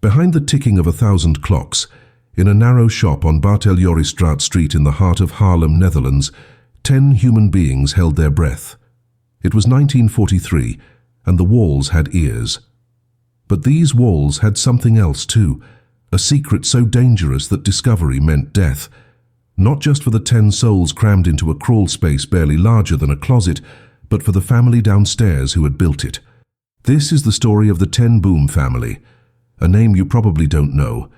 Behind the ticking of 1,000 clocks, in a narrow shop on Bartheljorisstraat Street in the heart of Haarlem, Netherlands, 10 human beings held their breath. It was 1943, and the walls had ears. But these walls had something else too, a secret so dangerous that discovery meant death. Not just for the 10 souls crammed into a crawl space barely larger than a closet, but for the family downstairs who had built it. This is the story of the Ten Boom family, a name you probably don't know,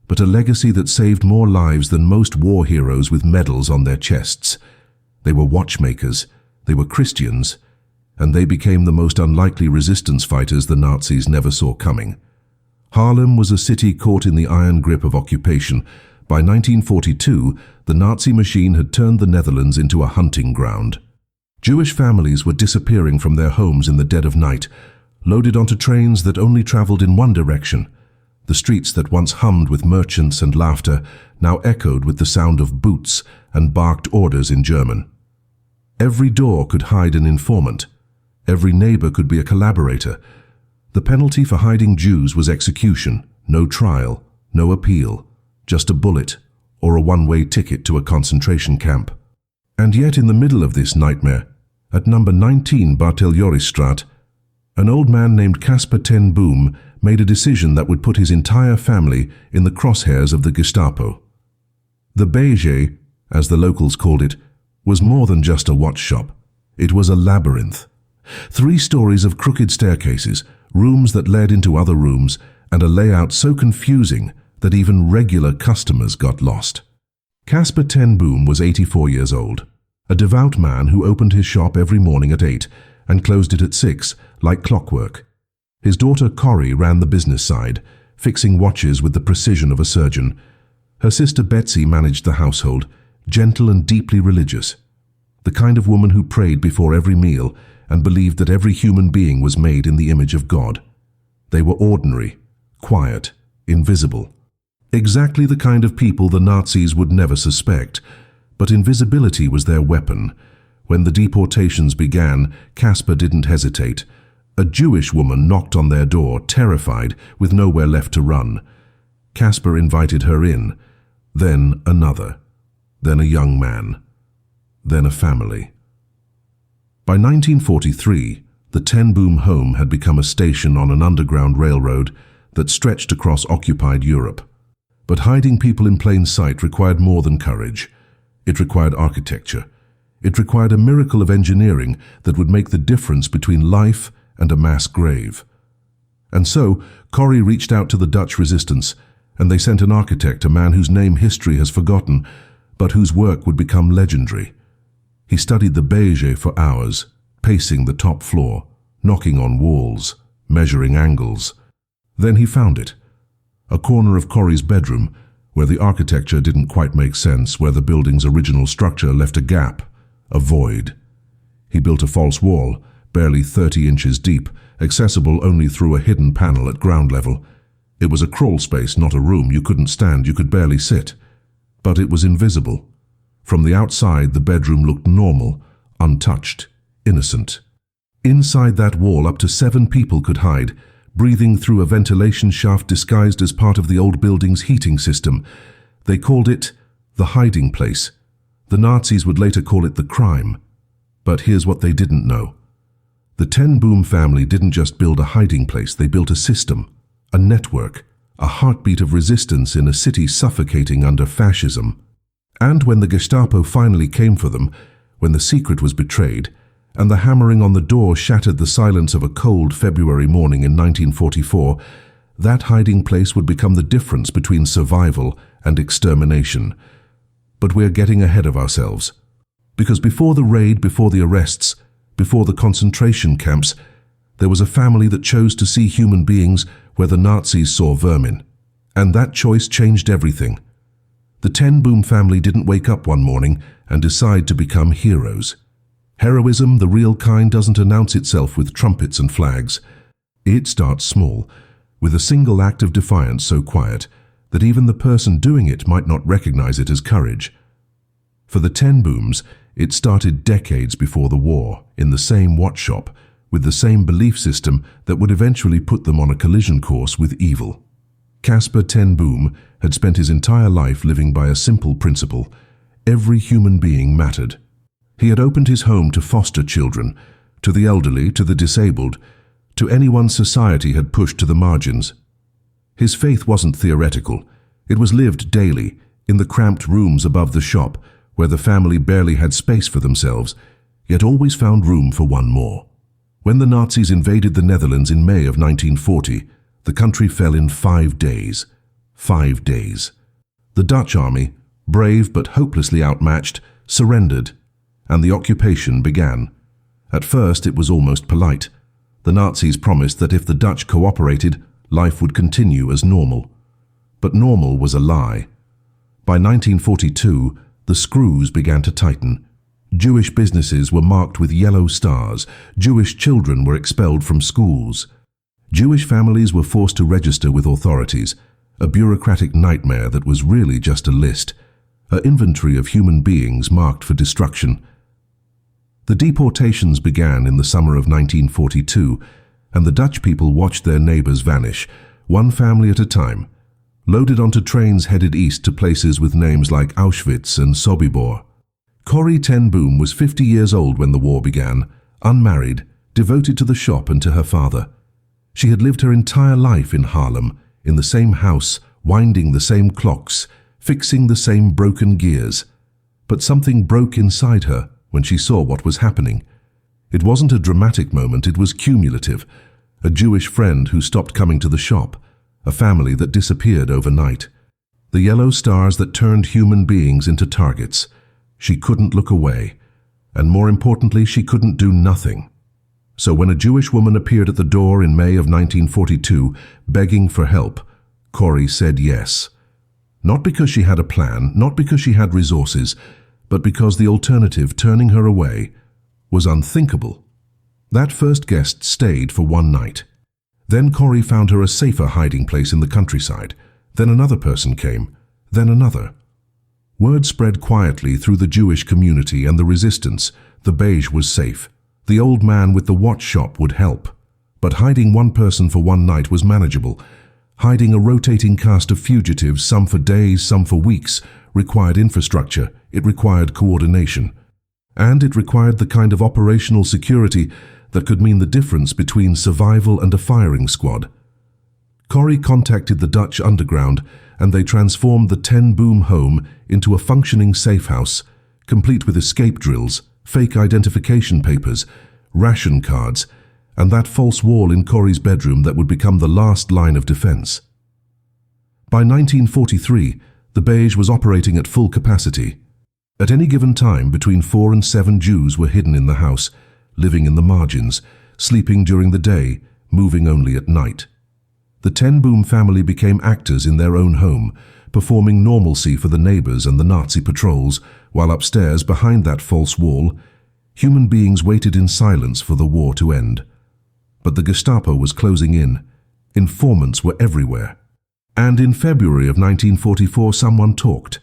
but a legacy that saved more lives than most war heroes with medals on their chests. They were watchmakers, they were Christians, and they became the most unlikely resistance fighters the Nazis never saw coming. Haarlem was a city caught in the iron grip of occupation. By 1942, the Nazi machine had turned the Netherlands into a hunting ground. Jewish families were disappearing from their homes in the dead of night, loaded onto trains that only traveled in one direction. The streets that once hummed with merchants and laughter now echoed with the sound of boots and barked orders in German. Every door could hide an informant. Every neighbor could be a collaborator. The penalty for hiding Jews was execution, no trial, no appeal, just a bullet or a one-way ticket to a concentration camp. And yet in the middle of this nightmare, at number 19 Bartheljorisstraat, an old man named Casper ten Boom made a decision that would put his entire family in the crosshairs of the Gestapo. The Beige, as the locals called it, was more than just a watch shop. It was a labyrinth. 3 stories of crooked staircases, rooms that led into other rooms, and a layout so confusing that even regular customers got lost. Casper ten Boom was 84 years old, a devout man who opened his shop every morning at 8 and closed it at 6, like clockwork. His daughter Corrie ran the business side, fixing watches with the precision of a surgeon. Her sister Betsie managed the household, gentle and deeply religious, the kind of woman who prayed before every meal and believed that every human being was made in the image of God. They were ordinary, quiet, invisible. Exactly the kind of people the Nazis would never suspect, but invisibility was their weapon. When the deportations began, Casper didn't hesitate. A Jewish woman knocked on their door, terrified, with nowhere left to run. Casper invited her in, then another, then a young man, then a family. By 1943, the Ten Boom home had become a station on an underground railroad that stretched across occupied Europe. But hiding people in plain sight required more than courage. It required architecture. It required a miracle of engineering that would make the difference between life and a mass grave. And so, Corrie reached out to the Dutch resistance, and they sent an architect, a man whose name history has forgotten, but whose work would become legendary. He studied the Beige for hours, pacing the top floor, knocking on walls, measuring angles. Then he found it. A corner of Corrie's bedroom, where the architecture didn't quite make sense, where the building's original structure left a gap, a void. He built a false wall, barely 30 inches deep, accessible only through a hidden panel at ground level. It was a crawl space, not a room. You couldn't stand, you could barely sit. But it was invisible. From the outside, the bedroom looked normal, untouched, innocent. Inside that wall, up to 7 people could hide, breathing through a ventilation shaft disguised as part of the old building's heating system. They called it the hiding place. The Nazis would later call it the crime. But here's what they didn't know. The Ten Boom family didn't just build a hiding place, they built a system, a network, a heartbeat of resistance in a city suffocating under fascism. And when the Gestapo finally came for them, when the secret was betrayed, and the hammering on the door shattered the silence of a cold February morning in 1944, that hiding place would become the difference between survival and extermination. But we're getting ahead of ourselves. Because before the raid, before the arrests, before the concentration camps, there was a family that chose to see human beings where the Nazis saw vermin. And that choice changed everything. The Ten Boom family didn't wake up one morning and decide to become heroes. Heroism, the real kind, doesn't announce itself with trumpets and flags. It starts small, with a single act of defiance so quiet that even the person doing it might not recognize it as courage. For the Ten Booms, it started decades before the war, in the same watch shop, with the same belief system that would eventually put them on a collision course with evil. Casper ten Boom had spent his entire life living by a simple principle: every human being mattered. He had opened his home to foster children, to the elderly, to the disabled, to anyone society had pushed to the margins. His faith wasn't theoretical. It was lived daily, in the cramped rooms above the shop, where the family barely had space for themselves, yet always found room for one more. When the Nazis invaded the Netherlands in May of 1940, the country fell in 5 days. 5 days. The Dutch army, brave but hopelessly outmatched, surrendered, and the occupation began. At first it was almost polite. The Nazis promised that if the Dutch cooperated, life would continue as normal. But normal was a lie. By 1942, the screws began to tighten. Jewish businesses were marked with yellow stars. Jewish children were expelled from schools. Jewish families were forced to register with authorities, a bureaucratic nightmare that was really just a list, an inventory of human beings marked for destruction. The deportations began in the summer of 1942, and the Dutch people watched their neighbors vanish, one family at a time, loaded onto trains headed east to places with names like Auschwitz and Sobibor. Corrie ten Boom was 50 years old when the war began, unmarried, devoted to the shop and to her father. She had lived her entire life in Haarlem, in the same house, winding the same clocks, fixing the same broken gears. But something broke inside her when she saw what was happening. It wasn't a dramatic moment, it was cumulative. A Jewish friend who stopped coming to the shop, a family that disappeared overnight. The yellow stars that turned human beings into targets. She couldn't look away, and more importantly, she couldn't do nothing. So when a Jewish woman appeared at the door in May of 1942, begging for help, Corrie said yes. Not because she had a plan, not because she had resources, but because the alternative, turning her away, was unthinkable. That first guest stayed for one night. Then Corrie found her a safer hiding place in the countryside. Then another person came, then another. Word spread quietly through the Jewish community and the resistance. The beige was safe. The old man with the watch shop would help. But hiding one person for one night was manageable. Hiding a rotating cast of fugitives, some for days, some for weeks, required infrastructure, it required coordination. And it required the kind of operational security that could mean the difference between survival and a firing squad. Corrie contacted the Dutch underground, and they transformed the ten Boom home into a functioning safe house, complete with escape drills, fake identification papers, ration cards, and that false wall in Corrie's bedroom that would become the last line of defense. By 1943, the beige was operating at full capacity. At any given time, between 4 and 7 Jews were hidden in the house, living in the margins, sleeping during the day, moving only at night. The ten Boom family became actors in their own home, performing normalcy for the neighbors and the Nazi patrols, while upstairs, behind that false wall, human beings waited in silence for the war to end. But the Gestapo was closing in. Informants were everywhere. And in February of 1944, someone talked.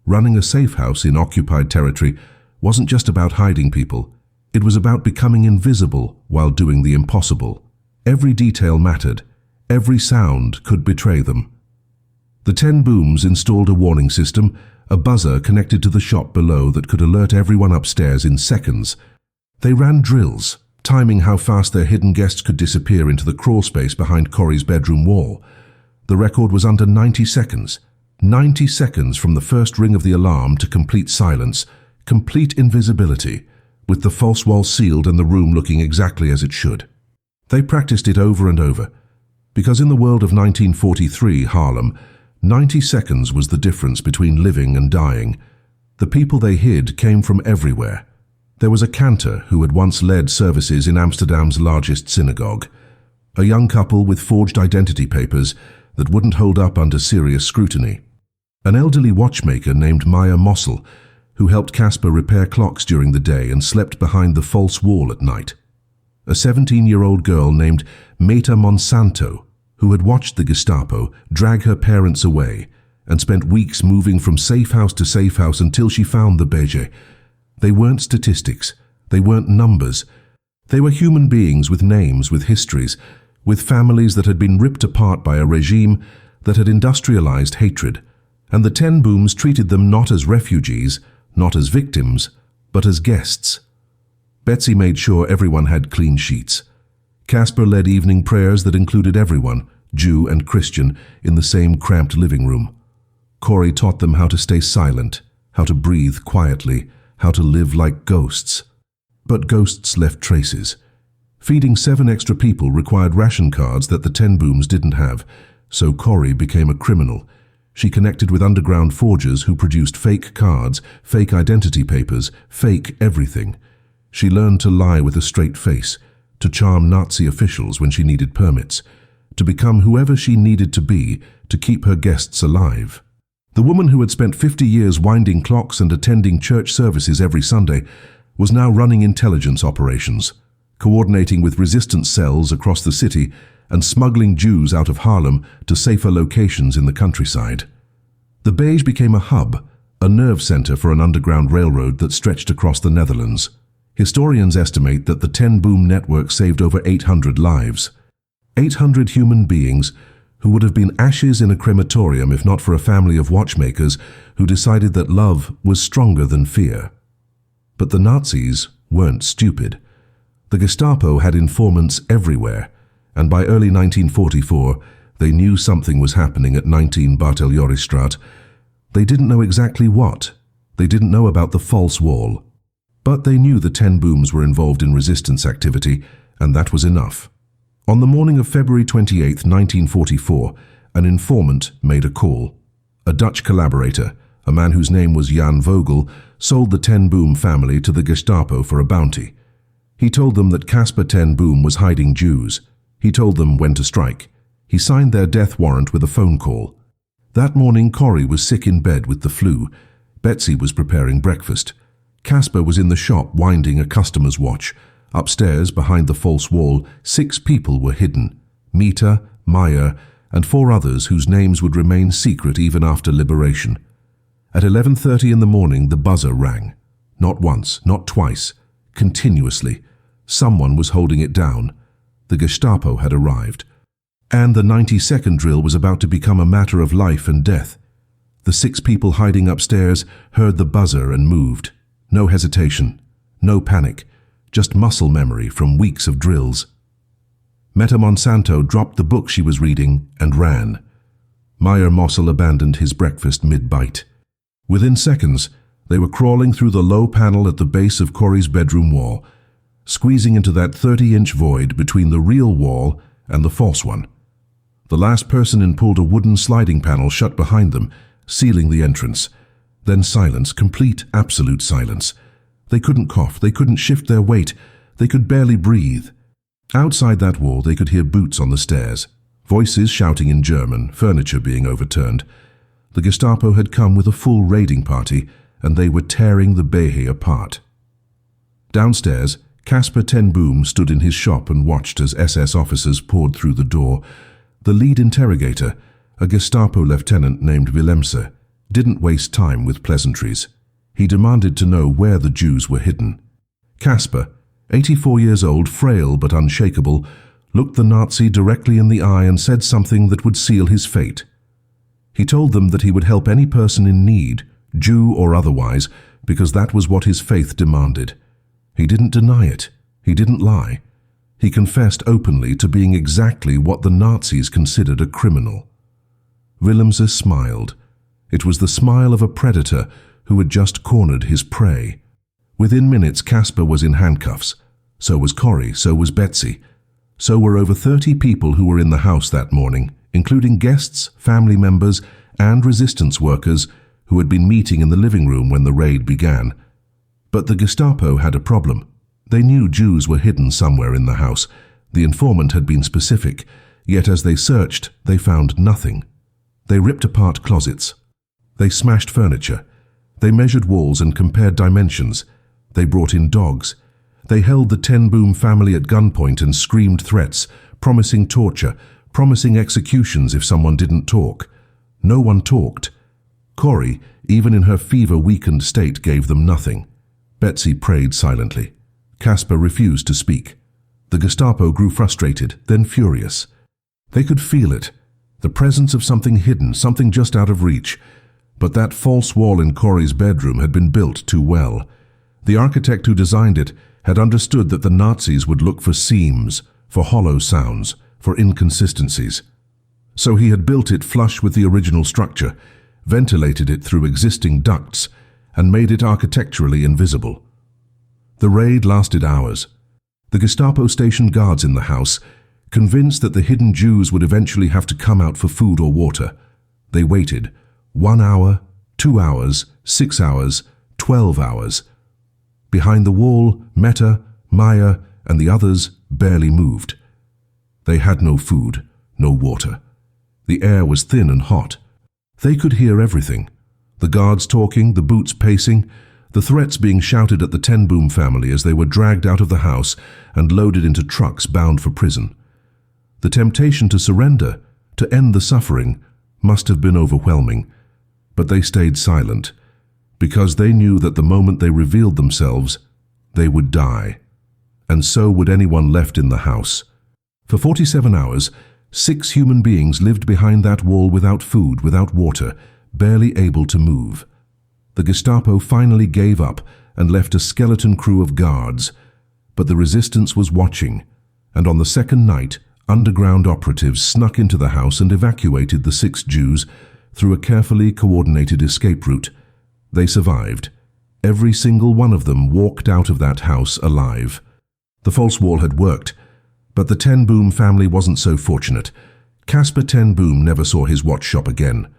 Running a safe house in occupied territory wasn't just about hiding people. It was about becoming invisible while doing the impossible. Every detail mattered. Every sound could betray them. The ten Booms installed a warning system, a buzzer connected to the shop below that could alert everyone upstairs in seconds. They ran drills, timing how fast their hidden guests could disappear into the crawl space behind Corrie's bedroom wall. The record was under 90 seconds. 90 seconds from the first ring of the alarm to complete silence, complete invisibility, with the false wall sealed and the room looking exactly as it should. They practiced it over and over, because in the world of 1943 Haarlem, 90 seconds was the difference between living and dying. The people they hid came from everywhere. There was a cantor who had once led services in Amsterdam's largest synagogue, a young couple with forged identity papers that wouldn't hold up under serious scrutiny, an elderly watchmaker named Maya Mossel, who helped Casper repair clocks during the day and slept behind the false wall at night, a 17-year-old girl named Meta Monsanto, who had watched the Gestapo drag her parents away and spent weeks moving from safe house to safe house until she found the beige. They weren't statistics. They weren't numbers. They were human beings with names, with histories, with families that had been ripped apart by a regime that had industrialized hatred, and the 10 Booms treated them not as refugees, not as victims, but as guests. Betsie made sure everyone had clean sheets. Casper led evening prayers that included everyone, Jew and Christian, in the same cramped living room. Corrie taught them how to stay silent, how to breathe quietly, how to live like ghosts. But ghosts left traces. Feeding 7 extra people required ration cards that the 10 Booms didn't have, so Corrie became a criminal. She connected with underground forgers who produced fake cards, fake identity papers, fake everything. She learned to lie with a straight face, to charm Nazi officials when she needed permits, to become whoever she needed to be to keep her guests alive. The woman who had spent 50 years winding clocks and attending church services every Sunday was now running intelligence operations, coordinating with resistance cells across the city and smuggling Jews out of Haarlem to safer locations in the countryside. The Beige became a hub, a nerve center for an underground railroad that stretched across the Netherlands. Historians estimate that the 10 Boom network saved over 800 lives. 800 human beings who would have been ashes in a crematorium if not for a family of watchmakers who decided that love was stronger than fear. But the Nazis weren't stupid. The Gestapo had informants everywhere, and by early 1944, they knew something was happening at 19 Bartheljorisstraat. They didn't know exactly what. They didn't know about the false wall. But they knew the 10 Booms were involved in resistance activity, and that was enough. On the morning of February 28, 1944, an informant made a call. A Dutch collaborator, a man whose name was Jan Vogel, sold the 10 Boom family to the Gestapo for a bounty. He told them that Casper 10 Boom was hiding Jews. He told them when to strike. He signed their death warrant with a phone call. That morning, Corrie was sick in bed with the flu. Betsie was preparing breakfast. Casper was in the shop winding a customer's watch. Upstairs, behind the false wall, 6 people were hidden. Meta, Meyer, and 4 others whose names would remain secret even after liberation. At 11:30 in the morning, the buzzer rang. Not once, not twice. Continuously. Someone was holding it down. The Gestapo had arrived. And the 90-second drill was about to become a matter of life and death. The 6 people hiding upstairs heard the buzzer and moved. No hesitation, no panic, just muscle memory from weeks of drills. Meta Monsanto dropped the book she was reading and ran. Meyer Mossel abandoned his breakfast mid-bite. Within seconds, they were crawling through the low panel at the base of Corrie's bedroom wall, squeezing into that 30-inch void between the real wall and the false one. The last person in pulled a wooden sliding panel shut behind them, sealing the entrance. Then silence, complete, absolute silence. They couldn't cough, they couldn't shift their weight, they could barely breathe. Outside that wall they could hear boots on the stairs, voices shouting in German, furniture being overturned. The Gestapo had come with a full raiding party, and they were tearing the Beige apart. Downstairs, Casper 10 Boom stood in his shop and watched as SS officers poured through the door. The lead interrogator, a Gestapo lieutenant named Willemse, didn't waste time with pleasantries. He demanded to know where the Jews were hidden. Casper, 84 years old, frail but unshakable, looked the Nazi directly in the eye and said something that would seal his fate. He told them that he would help any person in need, Jew or otherwise, because that was what his faith demanded. He didn't deny it. He didn't lie. He confessed openly to being exactly what the Nazis considered a criminal. Willemse smiled. It was the smile of a predator who had just cornered his prey. Within minutes, Casper was in handcuffs. So was Corrie, so was Betsie. So were over 30 people who were in the house that morning, including guests, family members, and resistance workers who had been meeting in the living room when the raid began. But the Gestapo had a problem. They knew Jews were hidden somewhere in the house. The informant had been specific, yet as they searched, they found nothing. They ripped apart closets. They smashed furniture. They measured walls and compared dimensions. They brought in dogs. They held the 10 Boom family at gunpoint and screamed threats, promising torture, promising executions if someone didn't talk. No one talked. Corrie, even in her fever-weakened state, gave them nothing. Betsie prayed silently. Casper refused to speak. The Gestapo grew frustrated, then furious. They could feel it. The presence of something hidden, something just out of reach. But that false wall in Corrie's bedroom had been built too well. The architect who designed it had understood that the Nazis would look for seams, for hollow sounds, for inconsistencies. So he had built it flush with the original structure, ventilated it through existing ducts, and made it architecturally invisible. The raid lasted hours. The Gestapo stationed guards in the house, convinced that the hidden Jews would eventually have to come out for food or water. They waited 1 hour, 2 hours, 6 hours, 12 hours. Behind the wall, Meta, Maya, and the others barely moved. They had no food, no water. The air was thin and hot. They could hear everything. The guards talking, the boots pacing, the threats being shouted at the Ten Boom family as they were dragged out of the house and loaded into trucks bound for prison. The temptation to surrender, to end the suffering, must have been overwhelming. But they stayed silent, because they knew that the moment they revealed themselves, they would die. And so would anyone left in the house. For 47 hours, 6 human beings lived behind that wall without food, without water, barely able to move. The Gestapo finally gave up and left a skeleton crew of guards. But the resistance was watching, and on the second night, underground operatives snuck into the house and evacuated the 6 Jews through a carefully coordinated escape route. They survived. Every single one of them walked out of that house alive. The false wall had worked, but the Ten Boom family wasn't so fortunate. Casper Ten Boom never saw his watch shop again.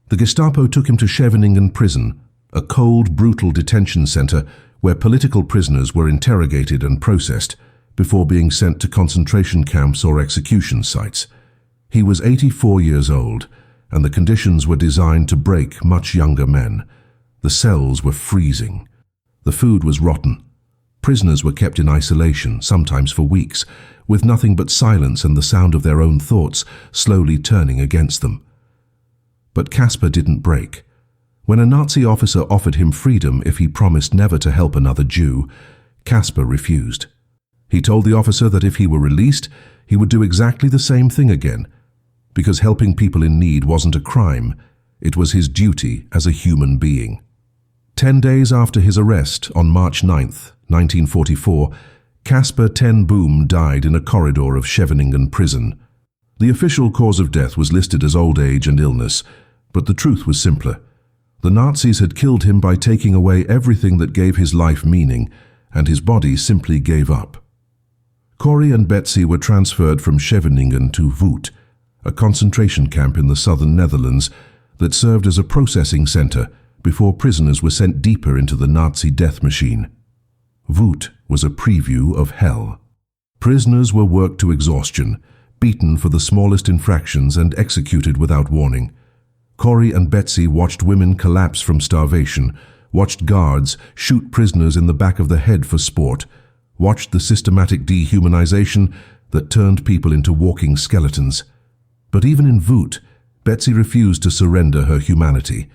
The Gestapo took him to Scheveningen prison, a cold, brutal detention center where political prisoners were interrogated and processed before being sent to concentration camps or execution sites. He was 84 years old, and the conditions were designed to break much younger men. The cells were freezing. The food was rotten. Prisoners were kept in isolation, sometimes for weeks, with nothing but silence and the sound of their own thoughts slowly turning against them. But Casper didn't break. When a Nazi officer offered him freedom if he promised never to help another Jew, Casper refused. He told the officer that if he were released, he would do exactly the same thing again, because helping people in need wasn't a crime, it was his duty as a human being. 10 days after his arrest, on March 9th, 1944, Casper Ten Boom died in a corridor of Scheveningen prison. The official cause of death was listed as old age and illness, but the truth was simpler. The Nazis had killed him by taking away everything that gave his life meaning, and his body simply gave up. Corrie and Betsie were transferred from Scheveningen to Voet, a concentration camp in the southern Netherlands that served as a processing center before prisoners were sent deeper into the Nazi death machine. Voet was a preview of hell. Prisoners were worked to exhaustion, beaten for the smallest infractions and executed without warning. Corrie and Betsie watched women collapse from starvation, watched guards shoot prisoners in the back of the head for sport, watched the systematic dehumanization that turned people into walking skeletons. But even in Voet, Betsie refused to surrender her humanity.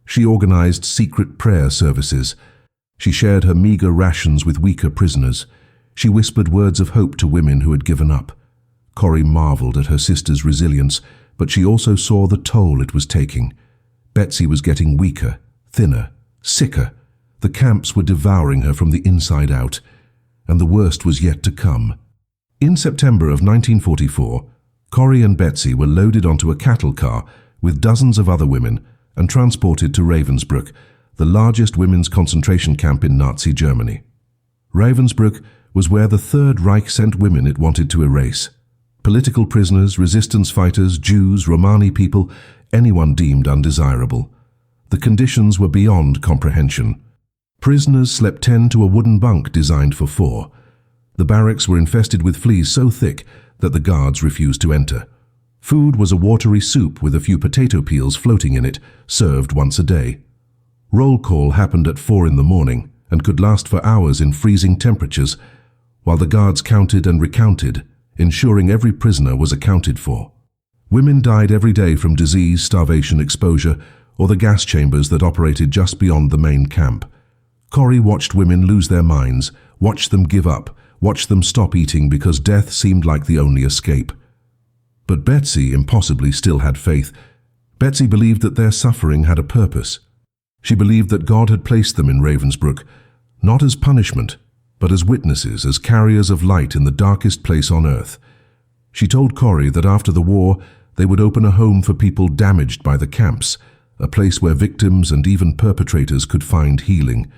She organized secret prayer services. She shared her meager rations with weaker prisoners. She whispered words of hope to women who had given up. Corrie marveled at her sister's resilience, but she also saw the toll it was taking. Betsie was getting weaker, thinner, sicker. The camps were devouring her from the inside out, and the worst was yet to come. In September of 1944, Corrie and Betsie were loaded onto a cattle car with dozens of other women and transported to Ravensbrück, the largest women's concentration camp in Nazi Germany. Ravensbrück was where the Third Reich sent women it wanted to erase. Political prisoners, resistance fighters, Jews, Romani people, anyone deemed undesirable. The conditions were beyond comprehension. Prisoners slept 10 to a wooden bunk designed for 4. The barracks were infested with fleas so thick that the guards refused to enter. Food was a watery soup with a few potato peels floating in it, served once a day. Roll call happened at 4 in the morning and could last for hours in freezing temperatures, while the guards counted and recounted, ensuring every prisoner was accounted for. Women died every day from disease, starvation, exposure, or the gas chambers that operated just beyond the main camp. Corrie watched women lose their minds, watched them give up, watched them stop eating because death seemed like the only escape. But Betsie impossibly still had faith. Betsie believed that their suffering had a purpose. She believed that God had placed them in Ravensbrück, not as punishment, but as witnesses, as carriers of light in the darkest place on earth. She told Corrie that after the war, they would open a home for people damaged by the camps, a place where victims and even perpetrators could find healing.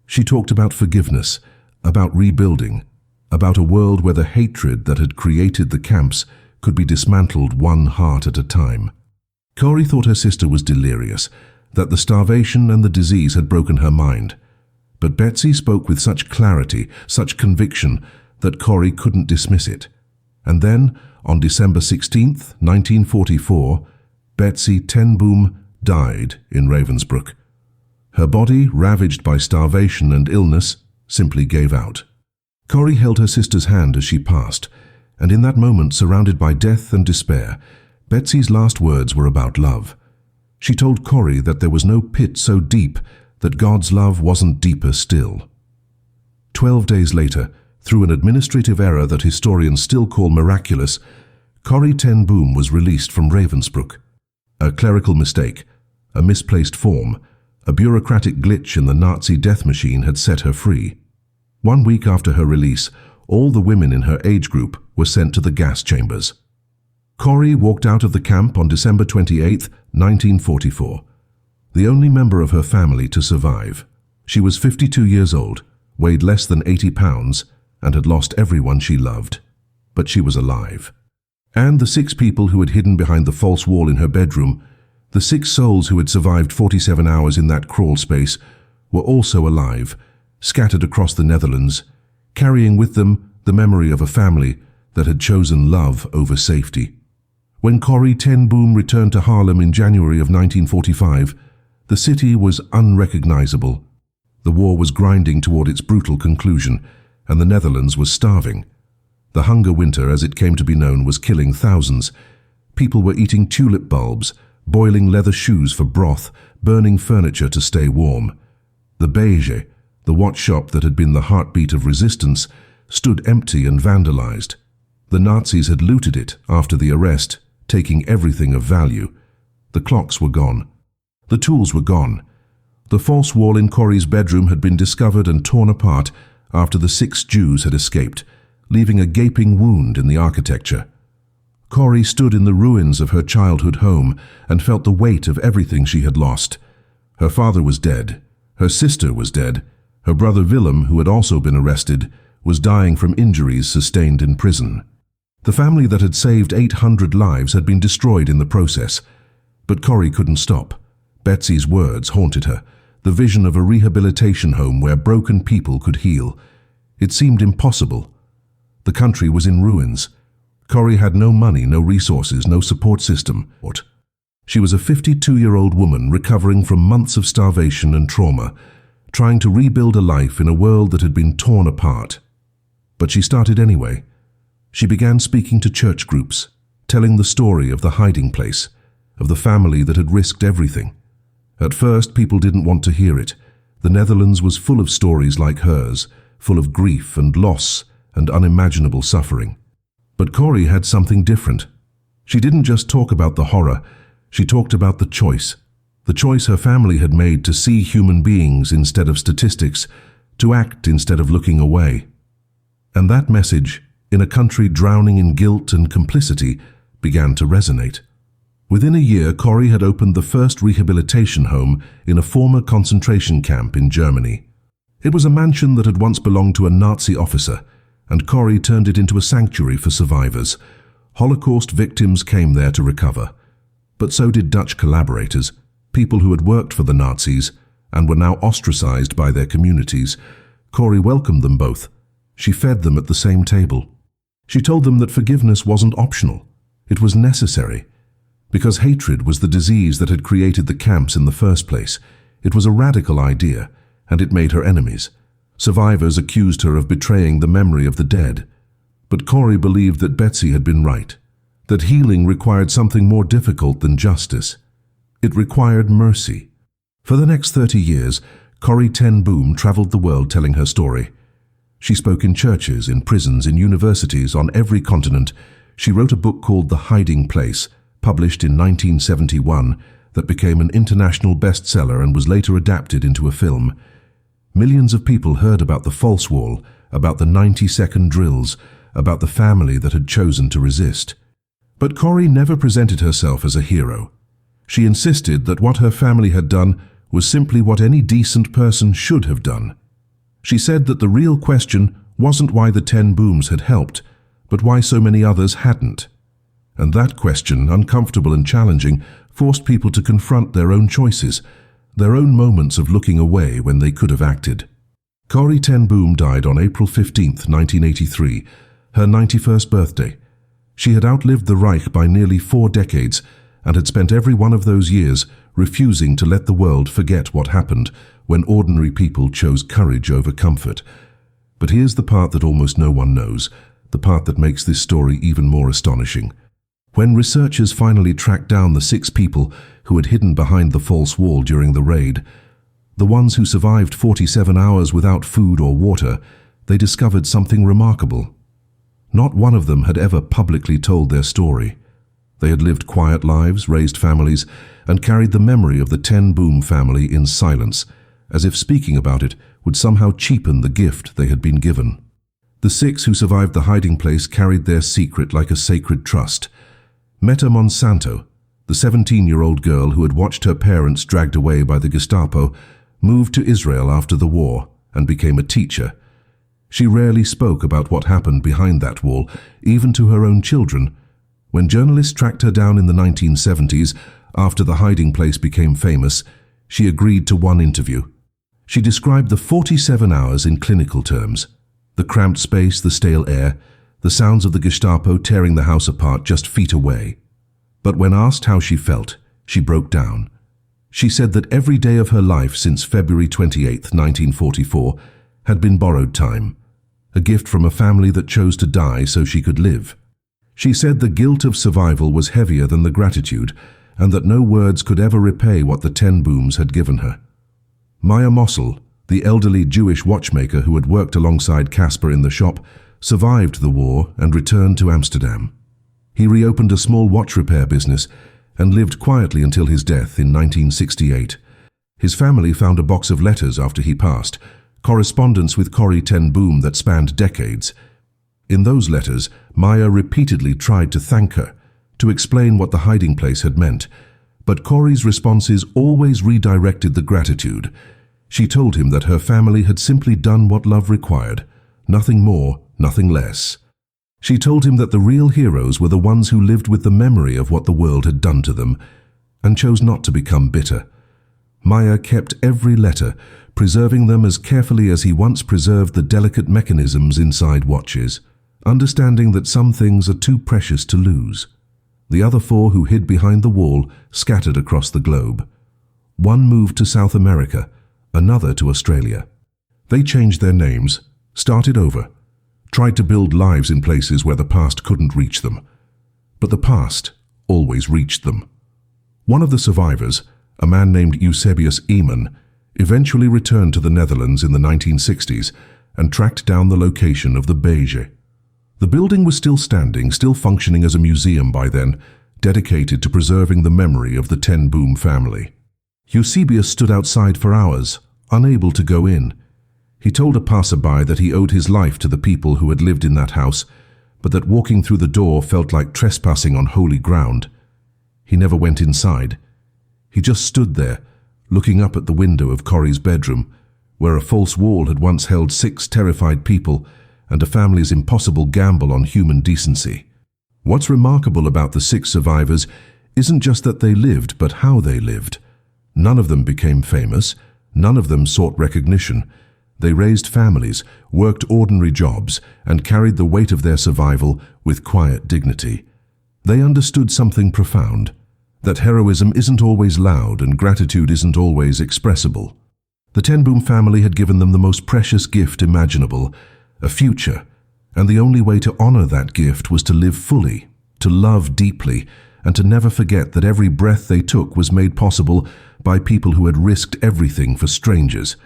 She talked about forgiveness, about rebuilding, about a world where the hatred that had created the camps could be dismantled one heart at a time. Corrie thought her sister was delirious, that the starvation and the disease had broken her mind. But Betsie spoke with such clarity, such conviction, that Corrie couldn't dismiss it. And then, on December 16th, 1944, Betsie ten Boom died in Ravensbrück. Her body, ravaged by starvation and illness, simply gave out. Corrie held her sister's hand as she passed, and in that moment, surrounded by death and despair, Betsie's last words were about love. She told Corrie that there was no pit so deep that God's love wasn't deeper still. 12 days later, through an administrative error that historians still call miraculous, Corrie ten Boom was released from Ravensbrück. A clerical mistake, a misplaced form, a bureaucratic glitch in the Nazi death machine had set her free. 1 week after her release, all the women in her age group were sent to the gas chambers. Corrie walked out of the camp on December 28, 1944. The only member of her family to survive. She was 52 years old, weighed less than 80 pounds, and had lost everyone she loved. But she was alive. And the 6 people who had hidden behind the false wall in her bedroom, the 6 souls who had survived 47 hours in that crawl space, were also alive, scattered across the Netherlands, carrying with them the memory of a family that had chosen love over safety. When Corrie ten Boom returned to Haarlem in January of 1945, the city was unrecognizable. The war was grinding toward its brutal conclusion, and the Netherlands was starving. The hunger winter, as it came to be known, was killing thousands. People were eating tulip bulbs, boiling leather shoes for broth, burning furniture to stay warm. The Beige, the watch shop that had been the heartbeat of resistance, stood empty and vandalized. The Nazis had looted it after the arrest, taking everything of value. The clocks were gone. The tools were gone. The false wall in Corrie's bedroom had been discovered and torn apart after the 6 Jews had escaped, leaving a gaping wound in the architecture. Corrie stood in the ruins of her childhood home and felt the weight of everything she had lost. Her father was dead. Her sister was dead. Her brother Willem, who had also been arrested, was dying from injuries sustained in prison. The family that had saved 800 lives had been destroyed in the process. But Corrie couldn't stop. Betsie's words haunted her, the vision of a rehabilitation home where broken people could heal. It seemed impossible. The country was in ruins. Corrie had no money, no resources, no support system. She was a 52-year-old woman recovering from months of starvation and trauma, trying to rebuild a life in a world that had been torn apart. But she started anyway. She began speaking to church groups, telling the story of the hiding place, of the family that had risked everything. At first, people didn't want to hear it. The Netherlands was full of stories like hers, full of grief and loss and unimaginable suffering. But Corrie had something different. She didn't just talk about the horror, she talked about the choice her family had made to see human beings instead of statistics, to act instead of looking away. And that message, in a country drowning in guilt and complicity, began to resonate. Within a year, Corrie had opened the first rehabilitation home in a former concentration camp in Germany. It was a mansion that had once belonged to a Nazi officer, and Corrie turned it into a sanctuary for survivors. Holocaust victims came there to recover. But so did Dutch collaborators, people who had worked for the Nazis and were now ostracized by their communities. Corrie welcomed them both. She fed them at the same table. She told them that forgiveness wasn't optional. It was necessary. Because hatred was the disease that had created the camps in the first place. It was a radical idea, and it made her enemies. Survivors accused her of betraying the memory of the dead. But Corrie believed that Betsie had been right, that healing required something more difficult than justice. It required mercy. For the next 30 years, Corrie ten Boom traveled the world telling her story. She spoke in churches, in prisons, in universities, on every continent. She wrote a book called The Hiding Place, published in 1971, that became an international bestseller and was later adapted into a film. Millions of people heard about the false wall, about the 90-second drills, about the family that had chosen to resist. But Corrie never presented herself as a hero. She insisted that what her family had done was simply what any decent person should have done. She said that the real question wasn't why the 10 booms had helped, but why so many others hadn't. And that question, uncomfortable and challenging, forced people to confront their own choices, their own moments of looking away when they could have acted. Corrie ten Boom died on April 15, 1983, her 91st birthday. She had outlived the Reich by nearly 4 decades and had spent every one of those years refusing to let the world forget what happened when ordinary people chose courage over comfort. But here's the part that almost no one knows, the part that makes this story even more astonishing. When researchers finally tracked down the 6 people who had hidden behind the false wall during the raid, the ones who survived 47 hours without food or water, they discovered something remarkable. Not one of them had ever publicly told their story. They had lived quiet lives, raised families, and carried the memory of the ten Boom family in silence, as if speaking about it would somehow cheapen the gift they had been given. The 6 who survived the hiding place carried their secret like a sacred trust. Meta Monsanto, the 17-year-old girl who had watched her parents dragged away by the Gestapo, moved to Israel after the war and became a teacher. She rarely spoke about what happened behind that wall, even to her own children. When journalists tracked her down in the 1970s, after the hiding place became famous, she agreed to one interview. She described the 47 hours in clinical terms: the cramped space, the stale air, the sounds of the Gestapo tearing the house apart just feet away. But when asked how she felt, she broke down. She said that every day of her life since February 28, 1944, had been borrowed time, a gift from a family that chose to die so she could live. She said the guilt of survival was heavier than the gratitude, and that no words could ever repay what the 10 Booms had given her. Maya Mossel, the elderly Jewish watchmaker who had worked alongside Casper in the shop, survived the war and returned to Amsterdam. He reopened a small watch repair business and lived quietly until his death in 1968. His family found a box of letters after he passed, correspondence with Corrie ten Boom that spanned decades. In those letters, Maya repeatedly tried to thank her, to explain what the hiding place had meant, but Corrie's responses always redirected the gratitude. She told him that her family had simply done what love required, nothing more, nothing less. She told him that the real heroes were the ones who lived with the memory of what the world had done to them, and chose not to become bitter. Maya kept every letter, preserving them as carefully as he once preserved the delicate mechanisms inside watches, understanding that some things are too precious to lose. The other 4 who hid behind the wall scattered across the globe. One moved to South America, another to Australia. They changed their names, started over, tried to build lives in places where the past couldn't reach them. But the past always reached them. One of the survivors, a man named Eusebius Eamon, eventually returned to the Netherlands in the 1960s and tracked down the location of the Beige. The building was still standing, still functioning as a museum by then, dedicated to preserving the memory of the ten Boom family. Eusebius stood outside for hours, unable to go in. He told a passerby that he owed his life to the people who had lived in that house, but that walking through the door felt like trespassing on holy ground. He never went inside. He just stood there, looking up at the window of Corrie's bedroom, where a false wall had once held 6 terrified people and a family's impossible gamble on human decency. What's remarkable about the 6 survivors isn't just that they lived, but how they lived. None of them became famous. None of them sought recognition. They raised families, worked ordinary jobs, and carried the weight of their survival with quiet dignity. They understood something profound, that heroism isn't always loud and gratitude isn't always expressible. The ten Boom family had given them the most precious gift imaginable, a future, and the only way to honor that gift was to live fully, to love deeply, and to never forget that every breath they took was made possible by people who had risked everything for strangers.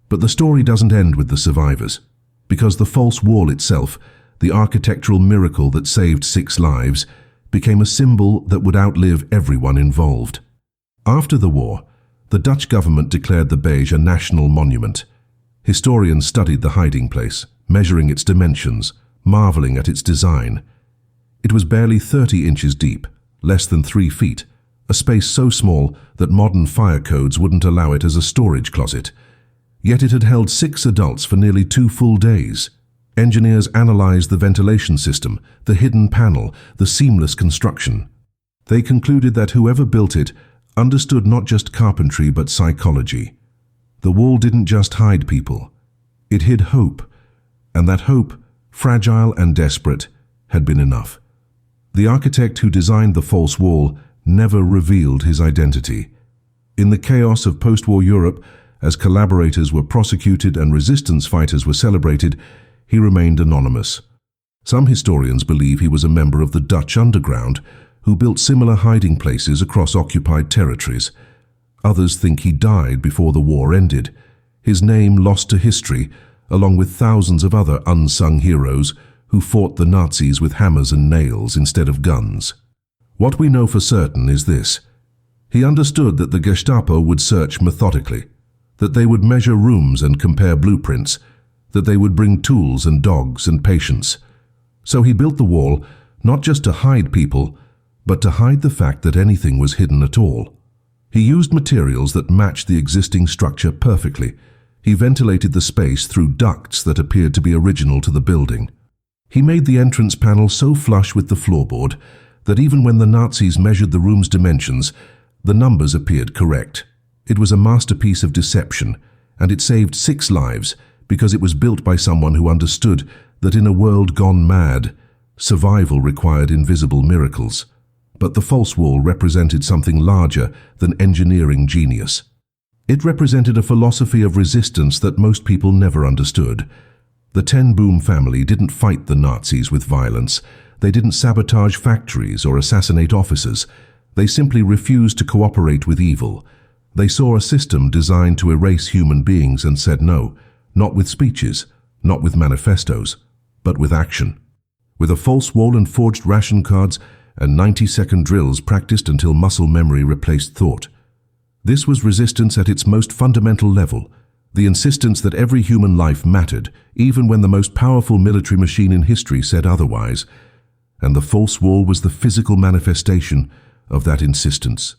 But the story doesn't end with the survivors, because the false wall itself, the architectural miracle that saved 6 lives, became a symbol that would outlive everyone involved. After the war, the Dutch government declared the Beige a national monument. Historians studied the hiding place, measuring its dimensions, marveling at its design. It was barely 30 inches deep, less than 3 feet, a space so small that modern fire codes wouldn't allow it as a storage closet. Yet it had held 6 adults for nearly 2 full days. Engineers analyzed the ventilation system, the hidden panel, the seamless construction. They concluded that whoever built it understood not just carpentry but psychology. The wall didn't just hide people. It hid hope, and that hope, fragile and desperate, had been enough. The architect who designed the false wall never revealed his identity. In the chaos of post-war Europe, as collaborators were prosecuted and resistance fighters were celebrated, he remained anonymous. Some historians believe he was a member of the Dutch underground who built similar hiding places across occupied territories. Others think he died before the war ended, his name lost to history, along with thousands of other unsung heroes who fought the Nazis with hammers and nails instead of guns. What we know for certain is this: he understood that the Gestapo would search methodically, that they would measure rooms and compare blueprints, that they would bring tools and dogs and patience. So he built the wall not just to hide people, but to hide the fact that anything was hidden at all. He used materials that matched the existing structure perfectly. He ventilated the space through ducts that appeared to be original to the building. He made the entrance panel so flush with the floorboard that even when the Nazis measured the room's dimensions, the numbers appeared correct. It was a masterpiece of deception, and it saved 6 lives because it was built by someone who understood that in a world gone mad, survival required invisible miracles. But the false wall represented something larger than engineering genius. It represented a philosophy of resistance that most people never understood. The Ten Boom family didn't fight the Nazis with violence. They didn't sabotage factories or assassinate officers. They simply refused to cooperate with evil. They saw a system designed to erase human beings and said no, not with speeches, not with manifestos, but with action. With a false wall and forged ration cards and 90-second drills practiced until muscle memory replaced thought. This was resistance at its most fundamental level, the insistence that every human life mattered, even when the most powerful military machine in history said otherwise. And the false wall was the physical manifestation of that insistence,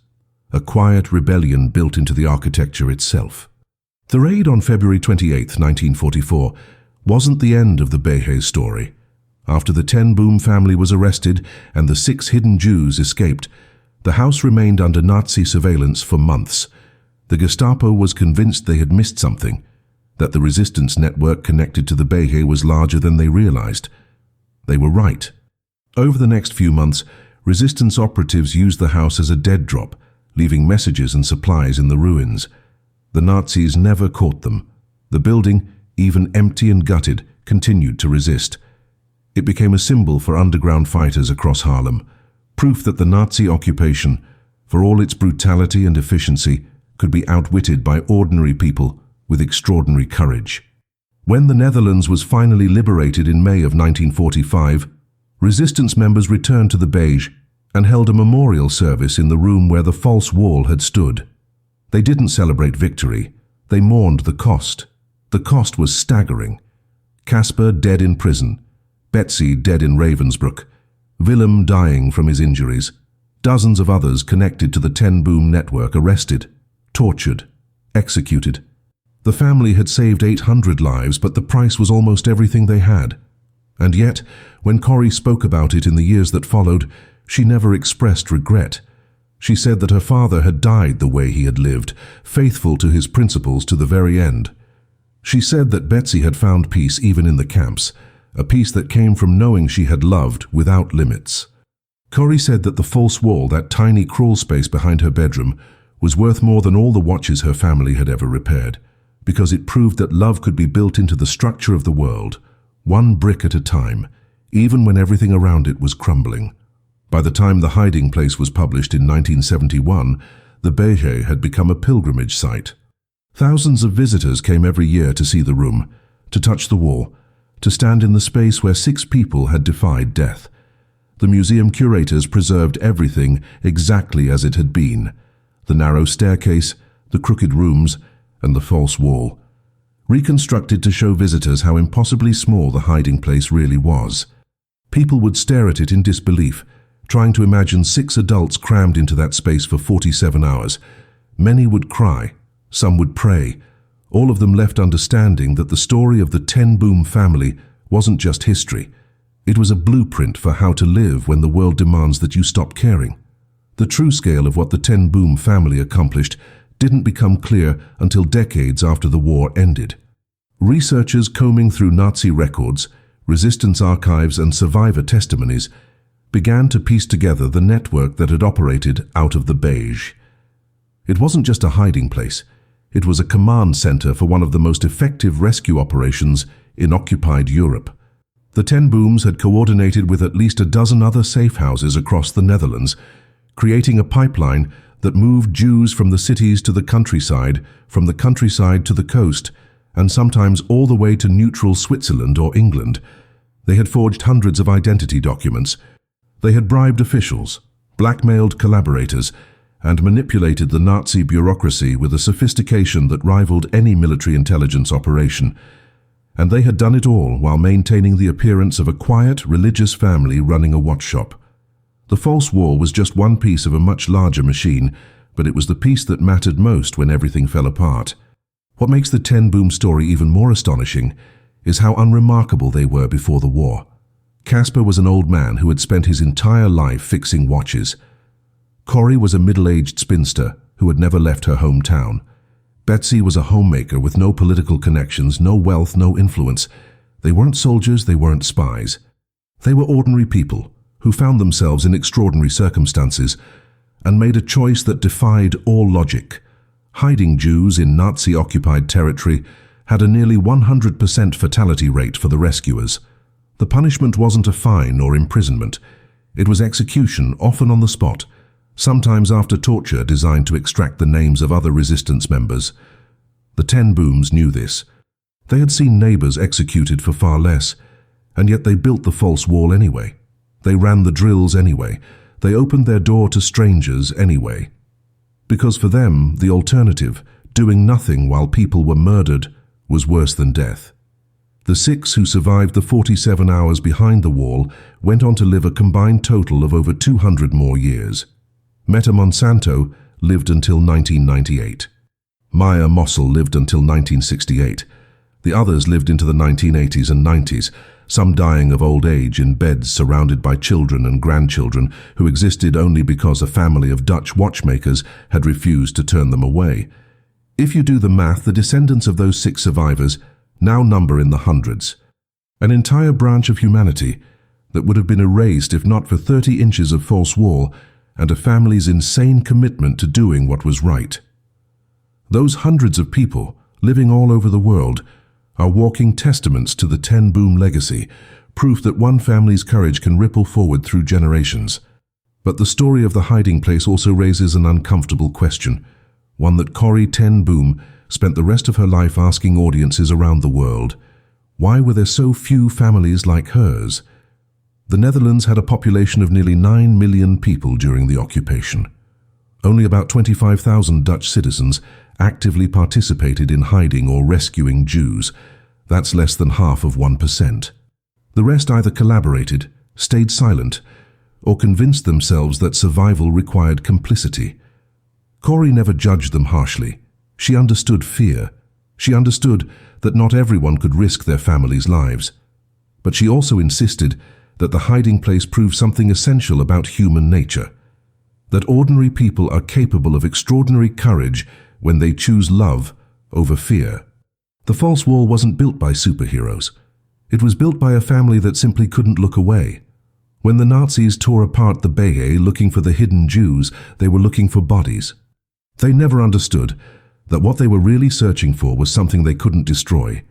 a quiet rebellion built into the architecture itself. The raid on February 28, 1944, wasn't the end of the Beige story. After the Ten Boom family was arrested and the 6 hidden Jews escaped, the house remained under Nazi surveillance for months. The Gestapo was convinced they had missed something, that the resistance network connected to the Beige was larger than they realized. They were right. Over the next few months, resistance operatives used the house as a dead drop, leaving messages and supplies in the ruins. The Nazis never caught them. The building, even empty and gutted, continued to resist. It became a symbol for underground fighters across Haarlem, proof that the Nazi occupation, for all its brutality and efficiency, could be outwitted by ordinary people with extraordinary courage. When the Netherlands was finally liberated in May of 1945, resistance members returned to the Beige and held a memorial service in the room where the false wall had stood. They didn't celebrate victory, they mourned the cost. The cost was staggering. Casper dead in prison, Betsie dead in Ravensbrück, Willem dying from his injuries, dozens of others connected to the Ten Boom network arrested, tortured, executed. The family had saved 800 lives, but the price was almost everything they had. And yet, when Corrie spoke about it in the years that followed, she never expressed regret. She said that her father had died the way he had lived, faithful to his principles to the very end. She said that Betsie had found peace even in the camps, a peace that came from knowing she had loved without limits. Corrie said that the false wall, that tiny crawl space behind her bedroom, was worth more than all the watches her family had ever repaired, because it proved that love could be built into the structure of the world, one brick at a time, even when everything around it was crumbling. By the time The Hiding Place was published in 1971, the Beige had become a pilgrimage site. Thousands of visitors came every year to see the room, to touch the wall, to stand in the space where 6 people had defied death. The museum curators preserved everything exactly as it had been: the narrow staircase, the crooked rooms, and the false wall, reconstructed to show visitors how impossibly small the hiding place really was. People would stare at it in disbelief, trying to imagine 6 adults crammed into that space for 47 hours. Many would cry, some would pray, all of them left understanding that the story of the Ten Boom family wasn't just history. It was a blueprint for how to live when the world demands that you stop caring. The true scale of what the Ten Boom family accomplished didn't become clear until decades after the war ended. Researchers combing through Nazi records, resistance archives, and survivor testimonies began to piece together the network that had operated out of the beige. It wasn't just a hiding place. It was a command center for one of the most effective rescue operations in occupied Europe. The Ten Booms had coordinated with at least a dozen other safe houses across the Netherlands, creating a pipeline that moved Jews from the cities to the countryside, from the countryside to the coast, and sometimes all the way to neutral Switzerland or England. They had forged hundreds of identity documents. They had bribed officials, blackmailed collaborators, and manipulated the Nazi bureaucracy with a sophistication that rivaled any military intelligence operation. And they had done it all while maintaining the appearance of a quiet, religious family running a watch shop. The false wall was just one piece of a much larger machine, but it was the piece that mattered most when everything fell apart. What makes the Ten Boom story even more astonishing is how unremarkable they were before the war. Casper was an old man who had spent his entire life fixing watches. Corrie was a middle-aged spinster who had never left her hometown. Betsie was a homemaker with no political connections, no wealth, no influence. They weren't soldiers, they weren't spies. They were ordinary people who found themselves in extraordinary circumstances and made a choice that defied all logic. Hiding Jews in Nazi-occupied territory had a nearly 100% fatality rate for the rescuers. The punishment wasn't a fine or imprisonment. It was execution, often on the spot, sometimes after torture designed to extract the names of other resistance members. The Ten Booms knew this. They had seen neighbors executed for far less, and yet they built the false wall anyway. They ran the drills anyway. They opened their door to strangers anyway. Because for them, the alternative, doing nothing while people were murdered, was worse than death. The 6 who survived the 47 hours behind the wall went on to live a combined total of over 200 more years. Meta Monsanto lived until 1998. Maya Mossel lived until 1968. The others lived into the 1980s and 90s, some dying of old age in beds surrounded by children and grandchildren who existed only because a family of Dutch watchmakers had refused to turn them away. If you do the math, the descendants of those 6 survivors now number in the hundreds. An entire branch of humanity that would have been erased if not for 30 inches of false wall and a family's insane commitment to doing what was right. Those hundreds of people, living all over the world, are walking testaments to the Ten Boom legacy, proof that one family's courage can ripple forward through generations. But the story of the hiding place also raises an uncomfortable question, one that Corrie Ten Boom spent the rest of her life asking audiences around the world. Why were there so few families like hers? The Netherlands had a population of nearly 9 million people during the occupation. Only about 25,000 Dutch citizens actively participated in hiding or rescuing Jews. That's less than half of 1%. The rest either collaborated, stayed silent, or convinced themselves that survival required complicity. Corrie never judged them harshly. She understood fear. She understood that not everyone could risk their families' lives. But she also insisted that the hiding place proved something essential about human nature, that ordinary people are capable of extraordinary courage when they choose love over fear. The false wall wasn't built by superheroes. It was built by a family that simply couldn't look away. When the Nazis tore apart the Beje looking for the hidden Jews, they were looking for bodies. They never understood that what they were really searching for was something they couldn't destroy.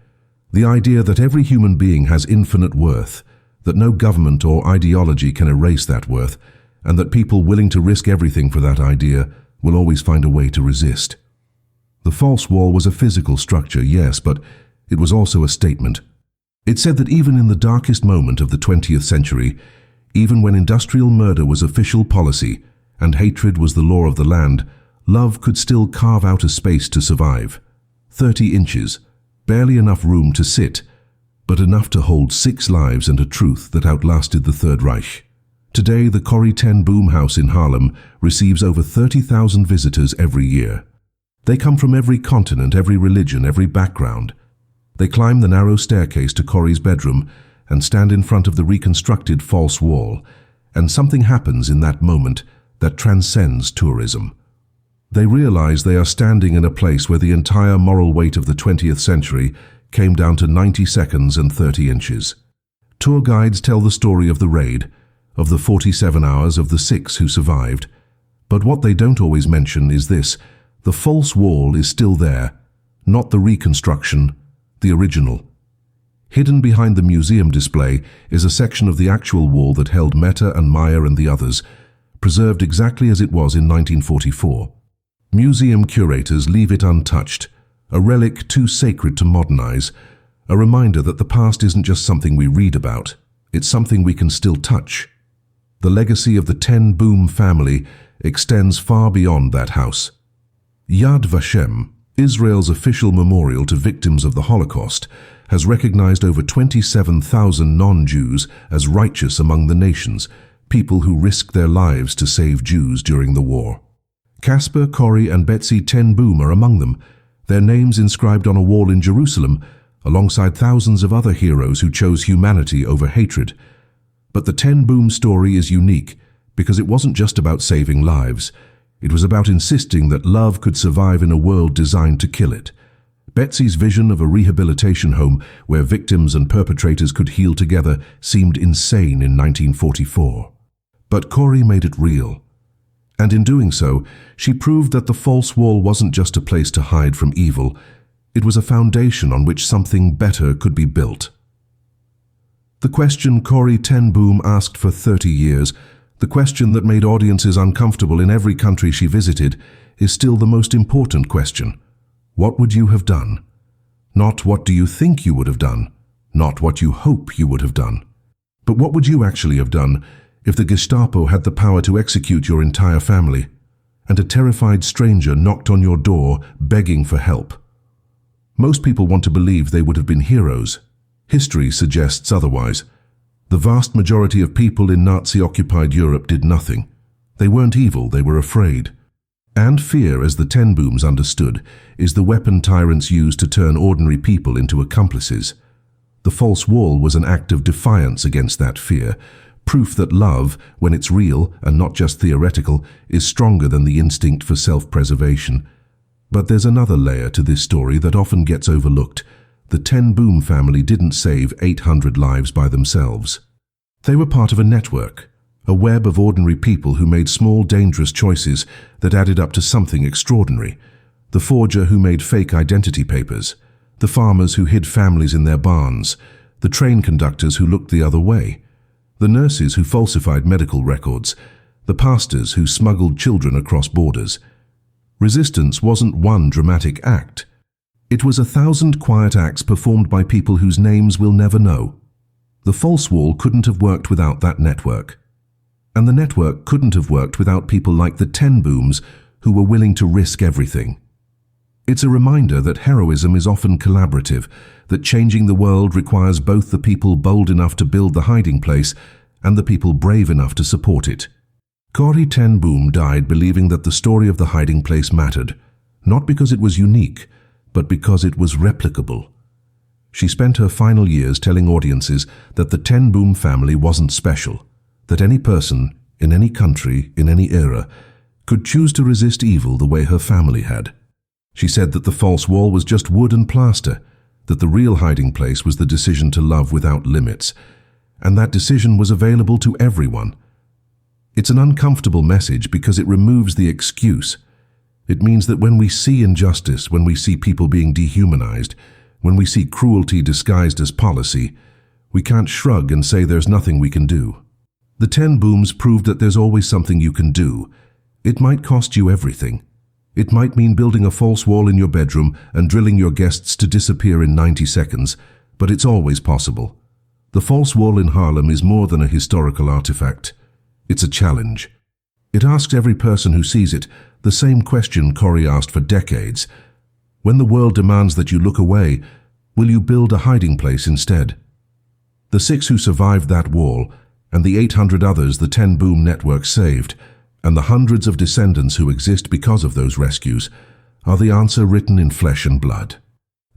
The idea that every human being has infinite worth, that no government or ideology can erase that worth, and that people willing to risk everything for that idea will always find a way to resist. The false wall was a physical structure, yes, but it was also a statement. It said that even in the darkest moment of the 20th century, even when industrial murder was official policy and hatred was the law of the land, love could still carve out a space to survive. 30 inches, barely enough room to sit, but enough to hold 6 lives and a truth that outlasted the Third Reich. Today, the Corrie ten Boom house in Haarlem receives over 30,000 visitors every year. They come from every continent, every religion, every background. They climb the narrow staircase to Corrie's bedroom and stand in front of the reconstructed false wall, and something happens in that moment that transcends tourism. They realize they are standing in a place where the entire moral weight of the 20th century came down to 90 seconds and 30 inches. Tour guides tell the story of the raid, of the 47 hours, of the 6 who survived. But what they don't always mention is this: the false wall is still there, not the reconstruction, the original. Hidden behind the museum display is a section of the actual wall that held Meta and Meyer and the others, preserved exactly as it was in 1944. Museum curators leave it untouched, a relic too sacred to modernize, a reminder that the past isn't just something we read about, it's something we can still touch. The legacy of the ten Boom family extends far beyond that house. Yad Vashem, Israel's official memorial to victims of the Holocaust, has recognized over 27,000 non-Jews as righteous among the nations, people who risked their lives to save Jews during the war. Casper, Corrie and Betsie ten Boom are among them, their names inscribed on a wall in Jerusalem, alongside thousands of other heroes who chose humanity over hatred. But the ten Boom story is unique because it wasn't just about saving lives. It was about insisting that love could survive in a world designed to kill it. Betsie's vision of a rehabilitation home where victims and perpetrators could heal together seemed insane in 1944. But Corrie made it real. And in doing so, she proved that the false wall wasn't just a place to hide from evil. It was a foundation on which something better could be built. The question Corrie ten Boom asked for 30 years, the question that made audiences uncomfortable in every country she visited, is still the most important question. What would you have done? Not what do you think you would have done, not what you hope you would have done, but what would you actually have done if the Gestapo had the power to execute your entire family, and a terrified stranger knocked on your door begging for help? Most people want to believe they would have been heroes. History suggests otherwise. The vast majority of people in Nazi-occupied Europe did nothing. They weren't evil, they were afraid. And fear, as the ten Booms understood, is the weapon tyrants use to turn ordinary people into accomplices. The false wall was an act of defiance against that fear, proof that love, when it's real and not just theoretical, is stronger than the instinct for self-preservation. But there's another layer to this story that often gets overlooked. The ten Boom family didn't save 800 lives by themselves. They were part of a network, a web of ordinary people who made small, dangerous choices that added up to something extraordinary. The forger who made fake identity papers, the farmers who hid families in their barns, the train conductors who looked the other way, the nurses who falsified medical records, the pastors who smuggled children across borders. Resistance wasn't one dramatic act. It was 1,000 quiet acts performed by people whose names we'll never know. The false wall couldn't have worked without that network. And the network couldn't have worked without people like the ten Booms who were willing to risk everything. It's a reminder that heroism is often collaborative, that changing the world requires both the people bold enough to build the hiding place and the people brave enough to support it. Corrie ten Boom died believing that the story of the hiding place mattered, not because it was unique, but because it was replicable. She spent her final years telling audiences that the ten Boom family wasn't special, that any person, in any country, in any era, could choose to resist evil the way her family had. She said that the false wall was just wood and plaster, that the real hiding place was the decision to love without limits, and that decision was available to everyone. It's an uncomfortable message because it removes the excuse. It means that when we see injustice, when we see people being dehumanized, when we see cruelty disguised as policy, we can't shrug and say there's nothing we can do. The ten Booms proved that there's always something you can do. It might cost you everything. It might mean building a false wall in your bedroom and drilling your guests to disappear in 90 seconds, but it's always possible. The false wall in Haarlem is more than a historical artifact. It's a challenge. It asks every person who sees it the same question Corrie asked for decades. When the world demands that you look away, will you build a hiding place instead? The 6 who survived that wall, and the 800 others the 10 Boom network saved, and the hundreds of descendants who exist because of those rescues, are the answer written in flesh and blood.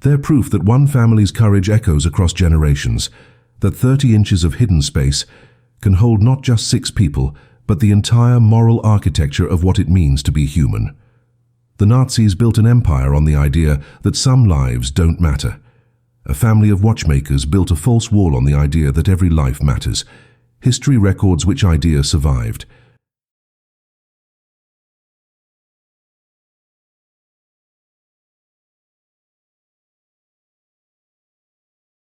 They're proof that one family's courage echoes across generations, that 30 inches of hidden space can hold not just 6 people, but the entire moral architecture of what it means to be human. The Nazis built an empire on the idea that some lives don't matter. A family of watchmakers built a false wall on the idea that every life matters. History records which idea survived.